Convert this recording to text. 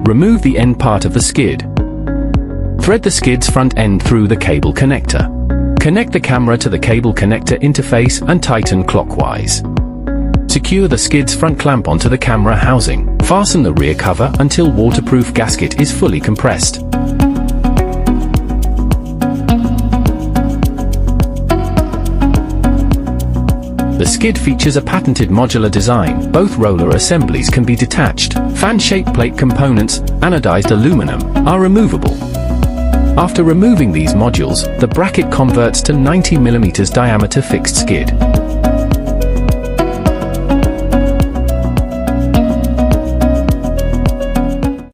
Remove the end part of the skid. Thread the skid's front end through the cable connector. Connect the camera to the cable connector interface and tighten clockwise. Secure the skid's front clamp onto the camera housing. Fasten the rear cover until waterproof gasket is fully compressed. The skid features a patented modular design. Both roller assemblies can be detached. Fan-shaped plate components, anodized aluminum, are removable. After removing these modules, the bracket converts to 90 mm diameter fixed skid.